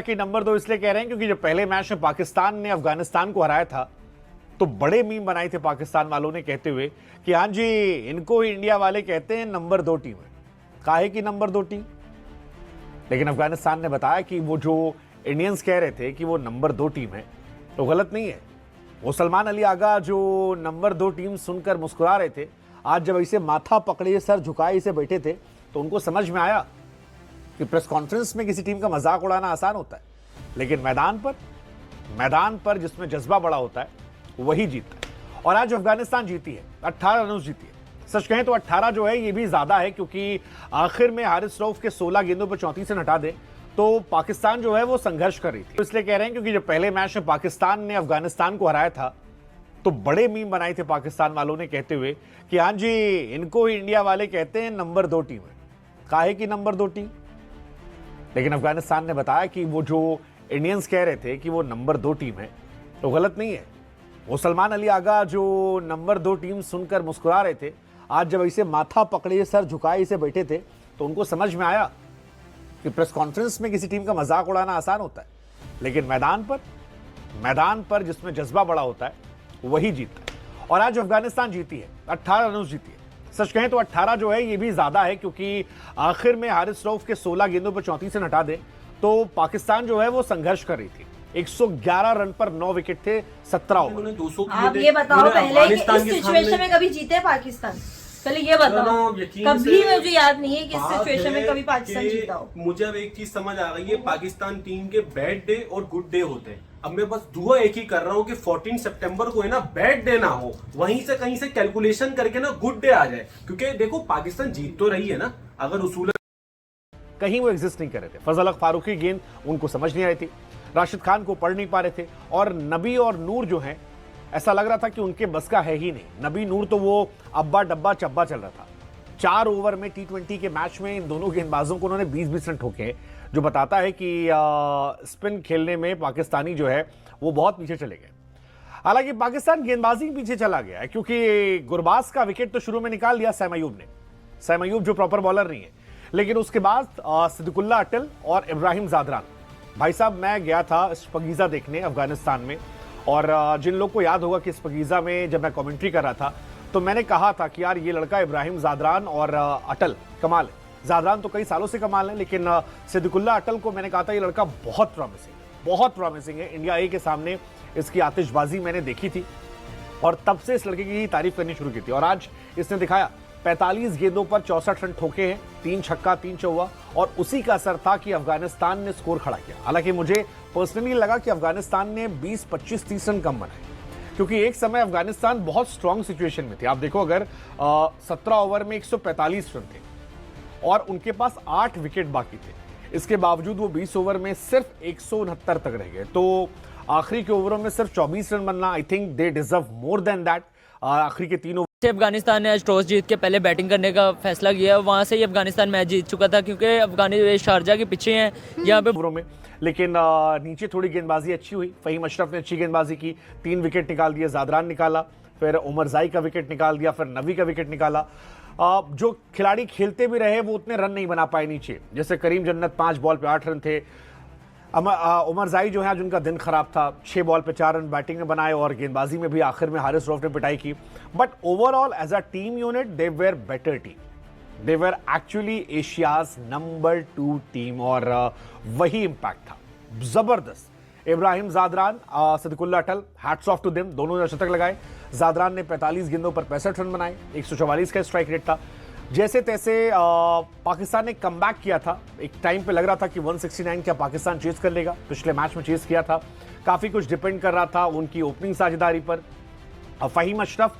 कि नंबर 2 इसलिए कह रहे हैं क्योंकि जब पहले मैच में पाकिस्तान ने अफगानिस्तान को हराया था तो बड़े मीम बनाए थे पाकिस्तान वालों ने कहते हुए कि हाँ जी, इनको ही इंडिया वाले कहते हैं नंबर 2 टीम है। काहे की नंबर 2 टीम? लेकिन अफगानिस्तान ने बताया कि वो जो इंडियंस कह रहे थे कि वो नंबर 2 टीम है तो गलत नहीं है। वो सलमान अली आगा जो नंबर 2 टीम सुनकर मुस्कुरा रहे थे, आज जब इसे माथा पकड़े सर झुकाए इसे बैठे थे तो उनको समझ में आया कि प्रेस कॉन्फ्रेंस में किसी टीम का मजाक उड़ाना आसान होता है, लेकिन मैदान पर जिसमें जज्बा बड़ा होता है वही जीतता है। और आज अफगानिस्तान जीती है, 18 रनों जीती है। सच कहें तो 18 जो है ये भी ज्यादा है, क्योंकि आखिर में हारिस रऊफ के 16 गेंदों पर 34 रन हटा दे तो पाकिस्तान जो है वो संघर्ष कर रही थी। इसलिए कह रहे हैं क्योंकि जब पहले मैच में पाकिस्तान ने अफगानिस्तान को हराया था तो बड़े मीम बनाए थे पाकिस्तान वालों ने कहते हुए कि हाँ जी, इनको ही इंडिया वाले कहते हैं नंबर 2 टीम है। काहे की नंबर 2 टीम? लेकिन अफगानिस्तान ने बताया कि वो जो इंडियंस कह रहे थे कि वो नंबर 2 टीम है तो गलत नहीं है। वो सलमान अली आगा जो नंबर 2 टीम सुनकर मुस्कुरा रहे थे, आज जब इसे माथा पकड़े सर झुकाए इसे बैठे थे तो उनको समझ में आया कि प्रेस कॉन्फ्रेंस में किसी टीम का मजाक उड़ाना आसान होता है, लेकिन मैदान पर जिसमें जज्बा बड़ा होता है वही जीतता है। और आज अफगानिस्तान जीती है, 18 रनों जीती है। सच कहें तो 18 जो है ये भी ज्यादा है, क्योंकि आखिर में हारिस रऊफ के 16 गेंदों पर 34 रन हटा दे तो पाकिस्तान जो है वो संघर्ष कर रही थी। 111 रन पर 9 विकेट थे 17 ओवर। आप ये बताओ पहले कि इस सिचुएशन में कभी जीते पाकिस्तान? पहले ये बताओ, कभी मुझे याद नहीं है कि इस सिचुएशन में कभी पाकिस्तान जीता हो। मुझे अब एक चीज समझ आ गई है, पाकिस्तान टीम के बैड डे और गुड डे होते हैं। अब मैं बस दुआ एक ही कर रहा हूँ कि 14 सितंबर को है ना बैड डे ना हो, वहीं से कहीं से कैलकुलेशन करके ना गुड डे आ जाए, क्योंकि देखो पाकिस्तान जीत तो रही है ना। अगर उसूल कहीं वो एग्जिस्ट नहीं कर रहे थे। फजल हक फारूकी की गेंद उनको समझ नहीं आ रही थी, राशिद खान को पढ़ नहीं पा रहे थे, और नबी और नूर जो हैं ऐसा लग रहा था कि उनके बस का है ही नहीं। नबी नूर तो वो अब्बा डब्बा चब्बा चल रहा था। 4 ओवर में T20 के मैच में इन दोनों गेंदबाजों को उन्होंने 20-20 रन ठोके, जो बताता है कि स्पिन खेलने में पाकिस्तानी जो है वो बहुत पीछे चले गए। हालांकि पाकिस्तान गेंदबाजी पीछे चला गया है, क्योंकि गुरबाज का विकेट तो शुरू में निकाल दिया सैम अयूब ने। सैम अयूब जो प्रॉपर बॉलर नहीं है, लेकिन उसके बाद सिद्दीकुल्लाह अटल और इब्राहिम जादरान। भाई साहब, मैं गया था स्पगीजा देखने अफगानिस्तान में, और जिन लोग को याद होगा कि स्पगीजा में जब मैं कमेंट्री कर रहा था तो मैंने कहा था कि यार ये लड़का इब्राहिम जादरान और अटल कमाल है। जादरान तो कई सालों से कमाल है, लेकिन सिद्दीकुल्लाह अटल को मैंने कहा था ये लड़का बहुत प्रॉमिसिंग है। इंडिया ए के सामने इसकी आतिशबाजी मैंने देखी थी और तब से इस लड़के की तारीफ करनी शुरू की थी, और आज इसने दिखाया। 45 गेंदों पर 64 रन ठोके हैं, 3 छक्का 3 चौवा, और उसी का असर था कि अफगानिस्तान ने स्कोर खड़ा किया। हालांकि मुझे पर्सनली लगा कि अफगानिस्तान ने 20, 25, 30 रन कम बनाए, क्योंकि एक समय अफगानिस्तान बहुत स्ट्रांग सिचुएशन में थी। आप देखो, अगर 17 ओवर में 145 रन थे और उनके पास 8 विकेट बाकी थे, इसके बावजूद वो 20 ओवर में सिर्फ 169 तक रह गए। तो आखिरी के ओवरों में सिर्फ 24 रन बनना, I think they deserve more than that. आखिरी के 3 अफगानिस्तान ने आज टॉस जीत के पहले बैटिंग करने का फैसला किया, वहां से ही अफगानिस्तान मैच जीत चुका था, क्योंकि अफगानिस्तान शारजा के पीछे हैं यहाँ पे ओवरों में। लेकिन नीचे थोड़ी गेंदबाजी अच्छी हुई। फहीम अशरफ ने अच्छी गेंदबाजी की, 3 विकेट निकाल दिए, जादरान निकाला, फिर उमर जाई का विकेट निकाल दिया, फिर नबी का विकेट निकाला। जो खिलाड़ी खेलते भी रहे वो उतने रन नहीं बना पाए नीचे, जैसे करीम जन्नत 5 बॉल पे 8 रन थे। उमर जाई जो है आज उनका दिन खराब था, 6 बॉल पे 4 रन बैटिंग में बनाए, और गेंदबाजी में भी आखिर में हारिस रऊफ ने पिटाई की। But overall as a team unit they were better team, they were actually Asia's number 2 team, और वही इंपैक्ट था जबरदस्त। Ibrahim Zadran, Siddiqullah Atal, hats off to them, दोनों ने शतक लगाए। जादरान ने 45 गेंदों पर 65 रन बनाए, 144 का स्ट्राइक रेट था। जैसे तैसे पाकिस्तान ने कमबैक किया था। एक टाइम पे लग रहा था कि 169 क्या पाकिस्तान चेज कर लेगा, पिछले मैच में चेज किया था। काफी कुछ डिपेंड कर रहा था उनकी ओपनिंग साझेदारी पर। फहीम अशरफ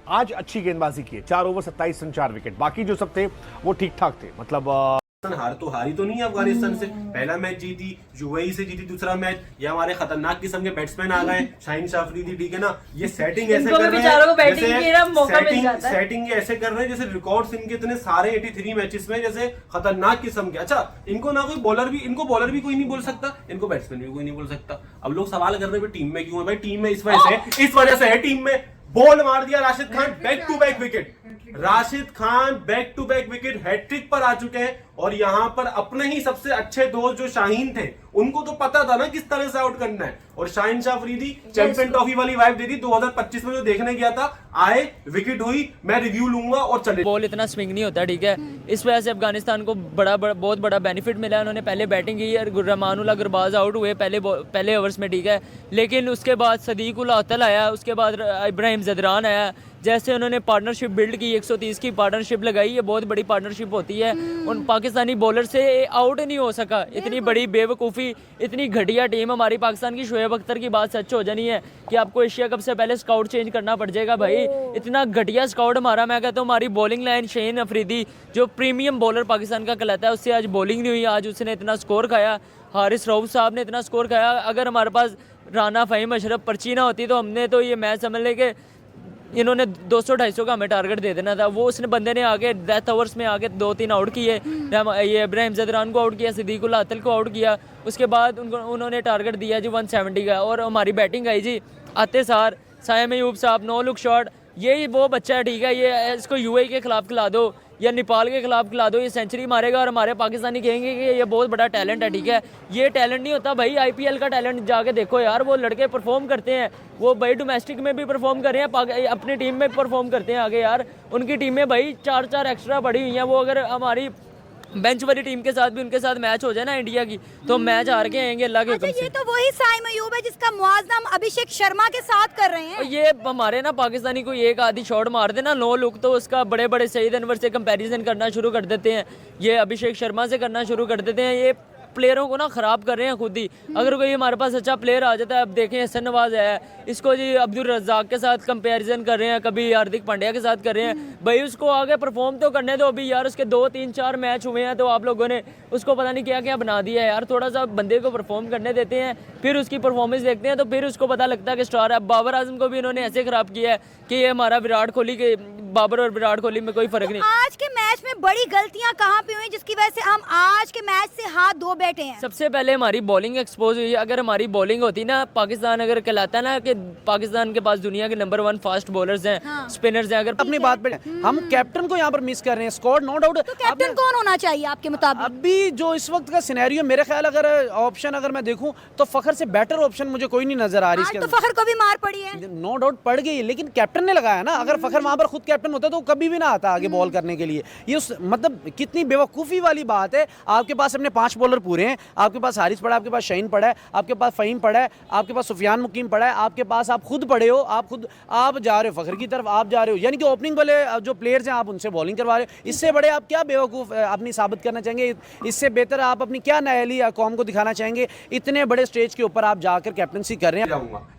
आज अच्छी गेंदबाजी की है, 4 ओवर 27 रन 4 विकेट। बाकी जो सब थे वो ठीक ठाक थे, मतलब हारी तो नहीं है अफगानिस्तान से। पहला मैच जीती, यूएई से जीती, दूसरा मैच ये हमारे खतरनाक किस्म के बैट्समैन आ गए, शाहीन शाह अफरीदी, ठीक है ना। ये सेटिंग ऐसे कर रहे हैं, सेटिंग ऐसे कर रहे हैं जैसे रिकॉर्ड्स इनके इतने सारे 83 मैचेस में, जैसे खतरनाक किस्म के। अच्छा, इनको ना कोई बॉलर भी कोई नहीं बोल सकता, इनको बैट्समैन भी कोई नहीं बोल सकता। अब लोग सवाल कर रहे हैं टीम में क्यों है? भाई टीम में इस वजह से है, टीम में बॉल मार दिया Rashid Khan, back to back wicket. Rashid Khan back to back wicket hattrick पर आ चुके हैं और यहाँ पर अपने ही सबसे अच्छे दोस्त जो शाहीन थे उनको तो पता था ना किस तरह से आउट करना है, और शाहीन शाह अफरीदी चैंपियन ट्रॉफी वाली वाइब दे दी। 2025 में जो देखने गया था, आए विकेट हुई, मैं रिव्यू लूंगा और चले। बॉल इतना स्विंग नहीं होता, ठीक है, इस वजह से अफगानिस्तान को बहुत बड़ा बेनिफिट मिला। उन्होंने पहले बैटिंग की और रहमानुल्लाह गुरबाज आउट हुए पहले ओवर्स में, ठीक है, लेकिन उसके बाद सदीक उल अतल आया, उसके बाद इब्राहिम ज़दरान आया। जैसे उन्होंने पार्टनरशिप बिल्ड की, 130 की पार्टनरशिप लगाई, ये बहुत बड़ी पार्टनरशिप होती है। उन पाकिस्तानी बॉलर से आउट नहीं हो सका, इतनी बड़ी बेवकूफ़ी, इतनी घटिया टीम हमारी पाकिस्तान की। शोएब अख्तर की बात सच हो जानी है कि आपको एशिया कप से पहले स्काउट चेंज करना पड़ जाएगा भाई, इतना घटिया स्काउट हमारा। मैं कहता हूँ हमारी बॉलिंग लाइन, शाहीन अफरीदी जो प्रीमियम बॉलर पाकिस्तान का कहलाता है, उससे आज बॉलिंग नहीं हुई, आज उसने इतना स्कोर खाया। हारिस रऊफ साहब ने इतना स्कोर खाया, अगर हमारे पास राना फ़हीम, अशरफ पर्ची ना होती तो हमने तो ये मैच समझ ले के इन्होंने 200-250 का हमें टारगेट दे देना था। वो उसने बंदे ने आगे डेथ ओवर्स में आगे 2-3 आउट किए, ये इब्राहिम ज़दरान को आउट किया, सदीक उल अतल को आउट किया, उसके बाद उन्होंने टारगेट दिया जी 170 का। और हमारी बैटिंग आई जी आते सार, सायम अयूब साहब 9 लुक शॉट, ये वो बच्चा है, ठीक है, ये इसको यूएई के खिलाफ खिला दो या नेपाल के खिलाफ खिला दो, ये सेंचुरी मारेगा और हमारे पाकिस्तानी कहेंगे कि ये बहुत बड़ा टैलेंट है, ठीक है। ये टैलेंट नहीं होता भाई, आईपीएल का टैलेंट जाके देखो यार, वो लड़के परफॉर्म करते हैं, वो भाई डोमेस्टिक में भी परफॉर्म कर रहे हैं, अपनी टीम में परफॉर्म करते हैं आगे यार। उनकी टीमें भाई 4-4 एक्स्ट्रा बढ़ी हुई हैं, वो अगर हमारी बेंच वाली टीम के साथ भी उनके साथ मैच हो जाए ना इंडिया की, तो मैच हार के आएंगे अल्लाह के हुक्म से। ये तो वही साइम अयूब है जिसका मुआवजा हम अभिषेक शर्मा के साथ कर रहे हैं। ये हमारे ना पाकिस्तानी को एक आधी शॉट मार देना 9 लुक, तो उसका बड़े बड़े सईद अनवर से कंपैरिजन करना शुरू कर देते हैं, ये अभिषेक शर्मा से करना शुरू कर देते हैं। ये प्लेयरों को ना ख़राब कर रहे हैं खुद ही। अगर कोई हमारे पास अच्छा प्लेयर आ जाता है, अब देखें हसन नवाज है, इसको जी अब्दुल रज़ाक के साथ कंपैरिजन कर रहे हैं, कभी हार्दिक पांड्या के साथ कर रहे हैं, भाई उसको आगे परफॉर्म तो करने दो। अभी यार उसके 2-3-4 मैच हुए हैं तो आप लोगों ने उसको पता नहीं क्या क्या बना दिया है यार। थोड़ा सा बंदे को परफॉर्म करने देते हैं, फिर उसकी परफॉर्मेंस देखते हैं तो फिर उसको पता लगता है कि स्टार है। बाबर आजम को भी इन्होंने ऐसे ख़राब किया है कि ये हमारा विराट कोहली के, बाबर और विराट कोहली में कोई फ़र्क नहीं। आज के मैच में बड़ी गलतियां कहाँ पे हुई जिसकी वजह से हम आज के मैच से हाथ धो बैठे हैं? सबसे पहले हमारी बॉलिंग एक्सपोज हुई है। अगर हमारी बॉलिंग होती ना, पाकिस्तान अगर कहलाता ना कि पाकिस्तान के पास दुनिया के नंबर 1 फास्ट बॉलर्स हैं, स्पिनर्स हैं, अगर अपनी बात पे हम कैप्टन को यहाँ पर मिस कर रहे हैं, स्क्वाड नो डाउट। तो कैप्टन कौन होना चाहिए आपके मुताबिक? अभी जो इस वक्त का सिनेरियो, मेरे ख्याल अगर ऑप्शन अगर मैं देखूं तो फखर से बेटर ऑप्शन मुझे कोई नहीं नजर आ रही। आज तो फखर को भी मार पड़ी है, नो डाउट पड़ गई, लेकिन कैप्टन ने लगाया ना। अगर फखर वहां पर खुद कैप्टन होता तो कभी भी ना आता आगे बॉल करने के लिए। ये मतलब कितनी बेवकूफ़ी वाली बात है। आपके पास अपने 5 बॉलर पूरे हैं, आपके पास हारिस पड़ा, आपके पास शाहीन पड़ा है, आपके पास फ़हीम पड़ा है, आपके पास सुफियान मुकीम पड़ा है, आपके पास आप खुद पड़े हो, आप जा रहे हो फखर की तरफ, आप जा रहे हो, यानी कि ओपनिंग वाले जो प्लेयर्स हैं आप उनसे बॉलिंग करवा रहे हो। इससे बड़े आप क्या बेवकूफ़ अपनी साबित करना चाहेंगे? इससे बेहतर आप अपनी क्या नायली कौम को दिखाना चाहेंगे? इतने बड़े स्टेज के ऊपर आप जाकर कैप्टनसी कर रहे हैं।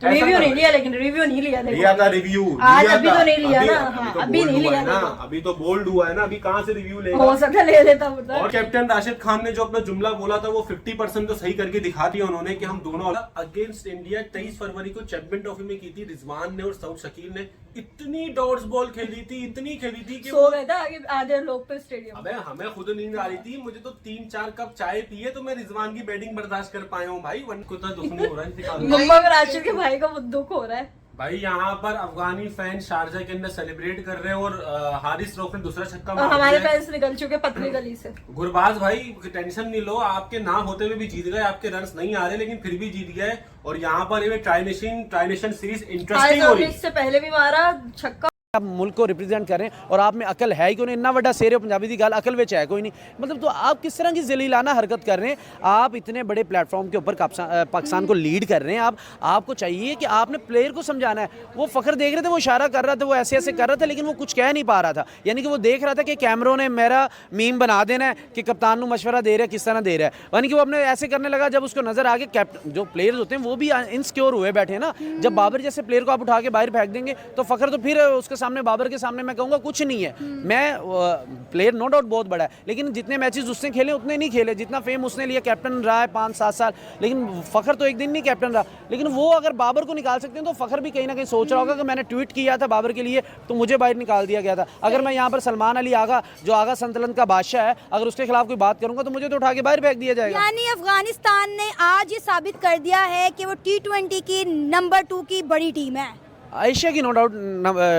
रिव्यू नहीं लिया, लेकिन रिव्यू नहीं लिया, लिया था रिव्यू आज अभी तो नहीं लिया ना, अभी नहीं लिया ना, अभी तो बोल्ड हुआ है ना, अभी कहाँ से रिव्यू लेगा? हो सकता ले लेता। और कैप्टन राशिद खान ने जो अपना जुमला बोला था वो 50% तो सही करके दिखा दिया उन्होंने कि हम दोनों अगेंस्ट इंडिया 23 फरवरी को चैंपियन ट्रॉफी में की थी। रिजवान ने और सऊद शकील ने इतनी डॉट्स बॉल खेली थी, इतनी खेली थी कि सो गए था आगे आधे लोग पे स्टेडियम। अबे हमें खुद नींद आ रही थी, मुझे तो 3-4 कप चाय पिए तो मैं रिजवान की बैटिंग बर्दाश्त कर पाया हूँ भाई। वन को तो दुख नहीं हो रहा है, मुंबई में राशिद के भाई को दुख हो रहा है भाई। यहाँ पर अफगानी फैन शारजा के अंदर सेलिब्रेट कर रहे हैं और हारिस रऊफ ने दूसरा छक्का मार दिया। हमारे फैंस निकल चुके पतली गली से। गुरबाज भाई टेंशन नहीं लो, आपके ना होते हुए भी जीत गए, आपके रन्स नहीं आ रहे लेकिन फिर भी जीत गए। और यहाँ पर ये ट्राइनेशन सीरीज इंटरेस्टिंग हो रही है। इससे पहले भी मारा छक्का। आप मुल्क को रिप्रेजेंट कर रहे हैं और आप में अकल है कि उन्हें इतना बड़ा शेर है पंजाबी की गाल अकल विच है कोई नहीं, मतलब तो आप किस तरह की जलीलाना हरकत कर रहे हैं? आप इतने बड़े प्लेटफॉर्म के ऊपर पाकिस्तान को लीड कर रहे हैं। आपको चाहिए कि आपने प्लेयर को समझाना है। वो फखर देख रहे थे, वो इशारा कर रहा था, वो ऐसे ऐसे कर रहा था, लेकिन वो कुछ कह नहीं पा रहा था। यानी कि वो देख रहा था कि कैमरों ने मेरा मीम बना देना है कि कप्तान को मशवरा दे रहा है, किस तरह दे रहा है। यानी कि वो अपने ऐसे करने लगा। जब उसको नजर आ गया, कैप्टन जो प्लेयर्स होते हैं वो भी इनसिक्योर हुए बैठे ना। जब बाबर जैसे प्लेयर को आप उठा के बाहर फेंक देंगे तो फखर तो फिर उसके सामने, बाबर के सामने मैं कहूंगा कुछ नहीं है। मैं प्लेयर नो डाउट बहुत बड़ा है, लेकिन जितने मैचेस उसने खेले उतने नहीं खेले जितना फेम उसने लिया। कैप्टन रहा है 5-7 साल, लेकिन फखर तो एक दिन नहीं कैप्टन रहा। लेकिन वो अगर बाबर को निकाल सकते हैं तो फखर भी कहीं ना कहीं सोच रहा होगा कि मैंने ट्वीट किया था बाबर के लिए तो मुझे बाहर निकाल दिया गया था। अगर मैं यहाँ पर सलमान अली आगा, जो आगा संतुलन का बादशाह है, अगर उसके खिलाफ कोई बात करूंगा तो मुझे तो उठा के बाहर फेंक दिया जाएगा। यानी अफगानिस्तान ने आज ये साबित कर दिया है कि वो T20 की नंबर 2 की बड़ी टीम है। एशिया की नो डाउट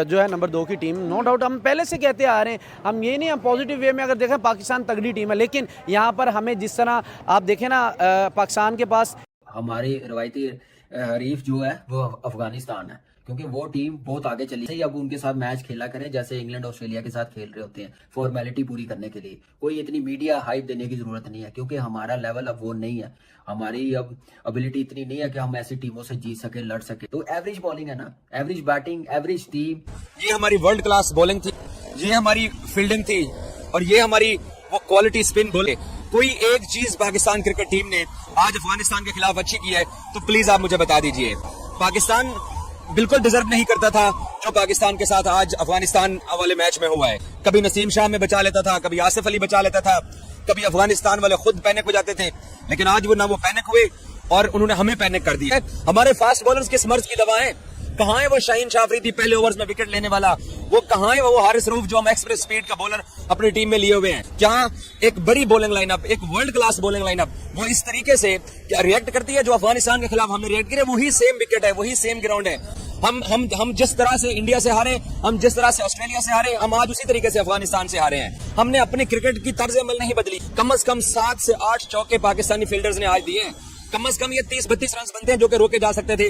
जो है नंबर 2 की टीम, नो डाउट हम पहले से कहते आ रहे हैं, हम ये नहीं, हम पॉजिटिव वे में अगर देखें पाकिस्तान तगड़ी टीम है, लेकिन यहाँ पर हमें जिस तरह आप देखें ना पाकिस्तान के पास हमारी रवायती हरीफ जो है वो अफगानिस्तान है, क्योंकि वो टीम बहुत आगे चली है। अब उनके साथ मैच खेला करें जैसे इंग्लैंड ऑस्ट्रेलिया के साथ खेल रहे होते हैं, फॉर्मेलिटी पूरी करने के लिए। कोई इतनी मीडिया हाइप देने की जरूरत नहीं है, क्योंकि हमारा लेवल अब वो नहीं है, हमारी अब एबिलिटी इतनी नहीं है कि हम ऐसी टीमों से जीत सके, लड़ सके। तो एवरेज बॉलिंग है ना, एवरेज बैटिंग, एवरेज टीम। ये हमारी वर्ल्ड क्लास बॉलिंग थी, ये हमारी फील्डिंग थी, और ये हमारी वो क्वालिटी स्पिन बोले। कोई एक चीज पाकिस्तान क्रिकेट टीम ने आज अफगानिस्तान के खिलाफ अच्छी की है तो प्लीज आप मुझे बता दीजिए। पाकिस्तान बिल्कुल डिजर्व नहीं करता था जो पाकिस्तान के साथ आज अफगानिस्तान वाले मैच में हुआ है। कभी नसीम शाह में बचा लेता था, कभी आसिफ अली बचा लेता था, कभी अफगानिस्तान वाले खुद पैनिक हो जाते थे, लेकिन आज वो ना वो पैनिक हुए और उन्होंने हमें पैनिक कर दिया। हमारे फास्ट बॉलर्स किस मर्ज की दवा है? कहाँ है वो शाहीन शाह अफरीदी पहले ओवर्स में विकेट लेने वाला? वो कहाँ है वो हारिस रऊफ जो हम एक्सप्रेस स्पीड का बॉलर अपनी टीम में लिए हुए हैं? क्या एक बड़ी बॉलिंग लाइनअप, एक वर्ल्ड क्लास बॉलिंग लाइनअप वो इस तरीके से क्या रिएक्ट करती है जो अफगानिस्तान के खिलाफ हमने रिएक्ट किया? वही सेम विकेट है, वही सेम ग्राउंड है। हम जिस तरह से इंडिया से हारे, हम जिस तरह से ऑस्ट्रेलिया से हारे, हम आज उसी तरीके से अफगानिस्तान से हारे हैं। हमने अपने क्रिकेट की तर्ज अमल नहीं बदली। कम से कम 7 से 8 चौके पाकिस्तानी फील्डर्स ने आज दिए हैं। कम से कम ये 30-32 रन बनते हैं जो कि रोके जा सकते थे।